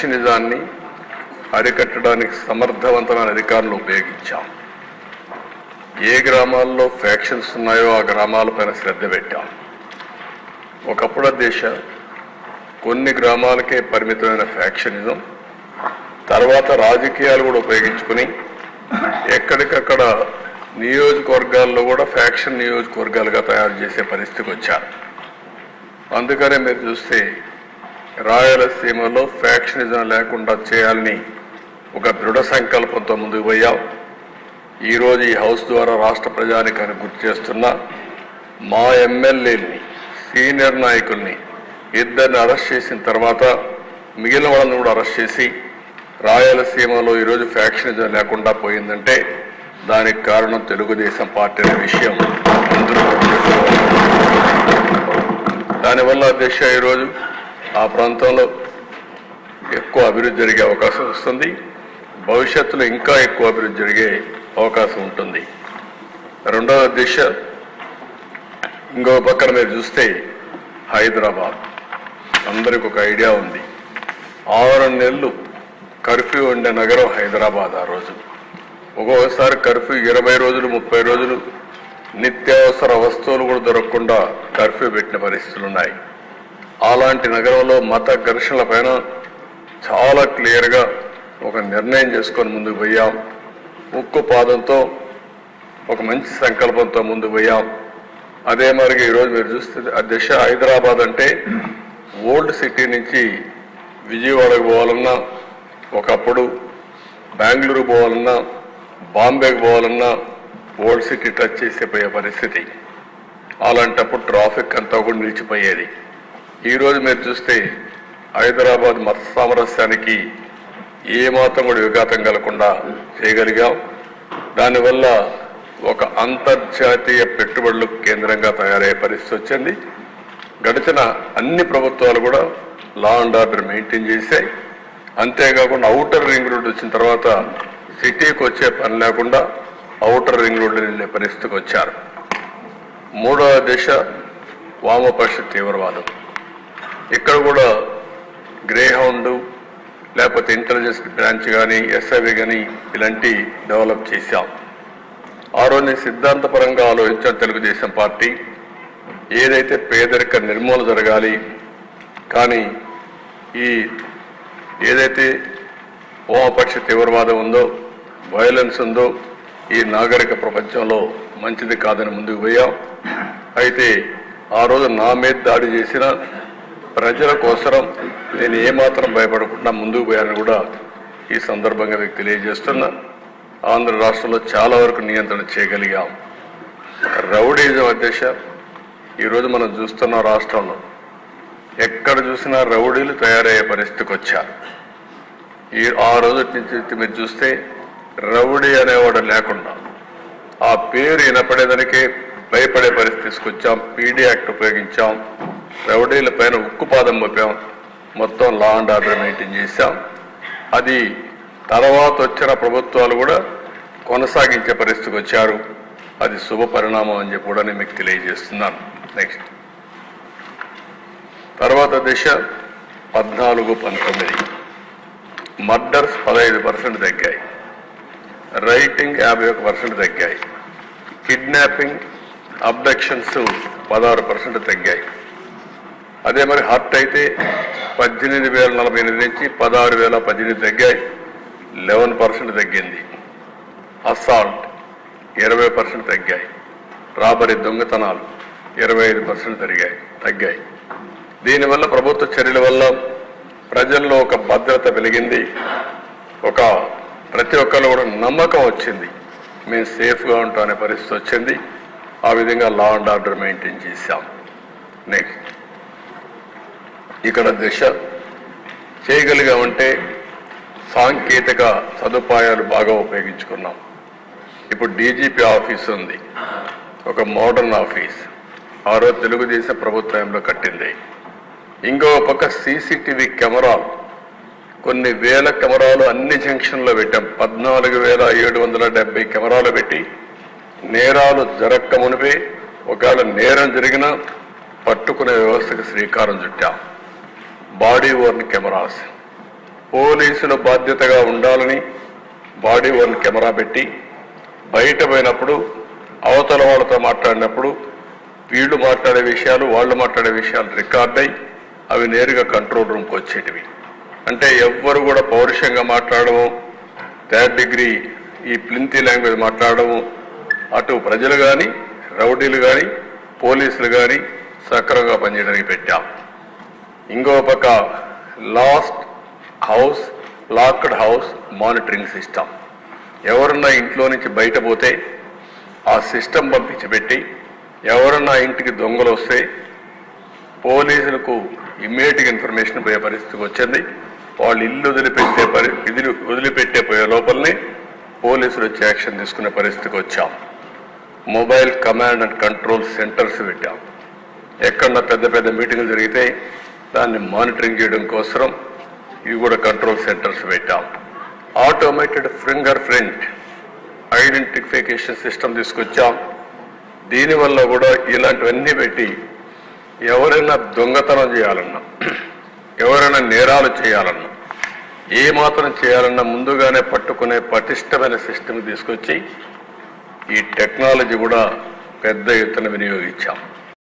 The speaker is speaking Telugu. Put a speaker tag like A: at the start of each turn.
A: ఫ్యాక్షనిజాన్ని అరికట్టడానికి సమర్థవంతమైన అధికారులు ఉపయోగించాం. ఏ గ్రామాల్లో ఫ్యాక్షన్స్ ఉన్నాయో ఆ గ్రామాలపైన శ్రద్ధ పెట్టాం. ఒకప్పుడు దేశ కొన్ని గ్రామాలకే పరిమితమైన ఫ్యాక్షనిజం తర్వాత రాజకీయాలు కూడా ఉపయోగించుకుని ఎక్కడికక్కడ నియోజకవర్గాల్లో కూడా ఫ్యాక్షన్ నియోజకవర్గాలుగా తయారు చేసే పరిస్థితికి వచ్చారు. అందుకనే మీరు చూస్తే రాయలసీమలో ఫ్యాక్షనిజం లేకుండా చేయాలని ఒక దృఢ సంకల్పంతో ముందుకు పోయాం. ఈరోజు ఈ హౌస్ ద్వారా రాష్ట్ర ప్రజానికాన్ని గుర్తు చేస్తున్నా, మా ఎమ్మెల్యేని సీనియర్ నాయకుల్ని ఇద్దరిని అరెస్ట్ చేసిన తర్వాత మిగిలిన వాళ్ళని కూడా అరెస్ట్ చేసి రాయలసీమలో ఈరోజు ఫ్యాక్షనిజం లేకుండా పోయిందంటే దానికి కారణం తెలుగుదేశం పార్టీ అనే విషయం అందరూ. దానివల్ల దేశ ఈరోజు ఆ ప్రాంతంలో ఎక్కువ అభివృద్ధి జరిగే అవకాశం వస్తుంది. భవిష్యత్తులో ఇంకా ఎక్కువ అభివృద్ధి జరిగే అవకాశం ఉంటుంది. రెండవ దిశ ఇంకో పక్కన మీరు చూస్తే హైదరాబాద్ అందరికి ఒక ఐడియా ఉంది. 6 నెలలు కర్ఫ్యూ ఉండే నగరం హైదరాబాద్. ఆ రోజు ఒక్కొక్కసారి కర్ఫ్యూ 20 రోజులు 30 రోజులు నిత్యావసర వస్తువులు కూడా దొరకకుండా కర్ఫ్యూ పెట్టిన పరిస్థితులు ఉన్నాయి. అలాంటి నగరంలో మత ఘర్షణల పైన చాలా క్లియర్గా ఒక నిర్ణయం చేసుకొని ముందుకు పోయాం. ఉక్కు పాదంతో ఒక మంచి సంకల్పంతో ముందుకు పోయాం. అదే మరిగా ఈరోజు మీరు చూస్తే దిశ హైదరాబాద్ అంటే ఓల్డ్ సిటీ నుంచి విజయవాడకు పోవాలన్నా, ఒకప్పుడు బెంగళూరు పోవాలన్నా, బాంబేకి పోవాలన్నా ఓల్డ్ సిటీ టచ్ చేసిపోయే పరిస్థితి. అలాంటప్పుడు ట్రాఫిక్ అంతా కూడా నిలిచిపోయేది. ఈరోజు మీరు చూస్తే హైదరాబాద్ మత సామరస్యానికి ఏమాత్రం కూడా విఘాతం కలగకుండా చేయగలిగాం. దానివల్ల ఒక అంతర్జాతీయ పెట్టుబడులకు కేంద్రంగా తయారయ్యే పరిస్థితి వచ్చింది. గడిచిన అన్ని ప్రభుత్వాలు కూడా లా అండ్ ఆర్డర్ మెయింటైన్ చేశాయి. అంతేకాకుండా ఔటర్ రింగ్ రోడ్ వచ్చిన తర్వాత సిటీకి వచ్చే పని లేకుండా ఔటర్ రింగ్ రోడ్డు వెళ్ళే పరిస్థితికి వచ్చారు. మూడవ దిశ వామపక్ష తీవ్రవాదం. ఇక్కడ కూడా గ్రే హౌండ్ లేకపోతే ఇంటెలిజెన్స్ బ్రాంచ్ కానీ ఎస్ఐవి కానీ ఇలాంటి డెవలప్ చేశాం. ఆ రోజు సిద్ధాంతపరంగా ఆలోచించిన తెలుగుదేశం పార్టీ ఏదైతే పేదరిక నిర్మూలన జరగాలి, కానీ ఈ ఏదైతే వామపక్ష తీవ్రవాదం ఉందో, వైలెన్స్ ఉందో ఈ నాగరిక ప్రపంచంలో మంచిది కాదని ముందుకు పోయాం. అయితే ఆ రోజు నా మీద దాడి చేసిన ప్రజల కోసరం నేను ఏమాత్రం భయపడకుండా ముందుకు పోయానని కూడా ఈ సందర్భంగా మీకు తెలియజేస్తున్నా. ఆంధ్ర రాష్ట్రంలో చాలా వరకు నియంత్రణ చేయగలిగాం. రౌడీజం అధ్యక్ష ఈరోజు మనం చూస్తున్న రాష్ట్రంలో ఎక్కడ చూసినా రౌడీలు తయారయ్యే పరిస్థితికి వచ్చారు. ఆ రోజు నుంచి మీరు చూస్తే రౌడీ అనేవాడు లేకుండా ఆ పేరు వినపడేదానికే భయపడే పరిస్థితి తీసుకొచ్చాం. PD act ఉపయోగించాం. రౌడీల పైన ఉక్కుపాదం మోపాం. మొత్తం లా అండ్ ఆర్డర్ మెయింటైన్ చేశాం. అది తర్వాత వచ్చిన ప్రభుత్వాలు కూడా కొనసాగించే పరిస్థితికి వచ్చారు. అది శుభ పరిణామం అని చెప్పి కూడా నేను మీకు తెలియజేస్తున్నాను. నెక్స్ట్ తర్వాత దిశ 14-19 మర్డర్స్ 15% తగ్గాయి. రైటింగ్ 51% తగ్గాయి. కిడ్నాపింగ్ అబ్డక్షన్స్ 16% తగ్గాయి. అదే మరి హర్ట్ అయితే 18,048 నుంచి 16,018 తగ్గాయి. 11% తగ్గింది. అసాల్ట్ 20% తగ్గాయి. రాబరీ దొంగతనాలు 25% తగ్గాయి. దీనివల్ల ప్రభుత్వ చర్యల వల్ల ప్రజల్లో ఒక భద్రత వెలిగింది. ప్రతి ఒక్కరు కూడా నమ్మకం వచ్చింది. మేము సేఫ్గా ఉంటామనే పరిస్థితి వచ్చింది. ఆ విధంగా లా అండ్ ఆర్డర్ మెయింటైన్ చేశాం. నెక్స్ట్ ఇక్కడ దిశ చేయగలిగామంటే సాంకేతిక సదుపాయాలు బాగా ఉపయోగించుకున్నాం. ఇప్పుడు డీజీపీ ఆఫీస్ ఉంది, ఒక మోడర్న్ ఆఫీస్. ఆ రోజు తెలుగుదేశం ప్రభుత్వంలో కట్టింది. ఇంకో పక్క సీసీటీవీ కెమెరాలు కొన్ని వేల కెమెరాలు అన్ని జంక్షన్లో పెట్టాం. 14,770 కెమెరాలు పెట్టి నేరాలు జరక్క మునిపే ఒకవేళ నేరం జరిగినా పట్టుకునే వ్యవస్థకు శ్రీకారం చుట్టాం. బాడీ ఓర్న్ కెమెరాస్ పోలీసులు బాధ్యతగా ఉండాలని బాడీ వన్ కెమెరా పెట్టి బయట పోయినప్పుడు అవతల వాళ్ళతో మాట్లాడినప్పుడు వీళ్ళు మాట్లాడే విషయాలు వాళ్ళు మాట్లాడే విషయాలు రికార్డ్ అయ్యి అవి నేరుగా కంట్రోల్ రూమ్కి వచ్చేటివి. అంటే ఎవ్వరు కూడా పౌరుషంగా మాట్లాడము, థర్డ్ డిగ్రీ ఈ ప్లింతీ లాంగ్వేజ్ మాట్లాడము అటు ప్రజలు కానీ రౌడీలు కానీ పోలీసులు కానీ సక్రమంగా పనిచేయడానికి పెట్టాం. ఇంకో పక్క లాక్డ్ హౌస్ మానిటరింగ్ సిస్టమ్. ఎవరన్నా ఇంట్లో నుంచి బయట పోతే ఆ సిస్టమ్ పంపించి పెట్టి ఎవరన్నా ఇంటికి దొంగలు వస్తే పోలీసులకు ఇమ్మీడియట్గా ఇన్ఫర్మేషన్ పోయే పరిస్థితికి వచ్చింది. వాళ్ళు ఇల్లు వదిలిపెట్టే పోయే లోపలనే పోలీసులు వచ్చి యాక్షన్ తీసుకునే పరిస్థితికి వచ్చాం. Mobile command and control centres పెట్టాం. ఎక్కడన్నా పెద్ద పెద్ద మీటింగులు జరిగితే దాన్ని మానిటరింగ్ చేయడం కోసం ఇవి కూడా కంట్రోల్ సెంటర్స్ పెట్టాం. Automated finger print identification system తీసుకొచ్చాం. దీనివల్ల కూడా ఇలాంటివన్నీ పెట్టి ఎవరైనా దొంగతనం చేయాలన్నా ఎవరైనా నేరాలు చేయాలన్నా ఏ మాత్రం చేయాలన్నా ముందుగానే పట్టుకునే పటిష్టమైన సిస్టమ్ తీసుకొచ్చి ఈ టెక్నాలజీ కూడా పెద్ద ఎత్తున వినియోగించాం.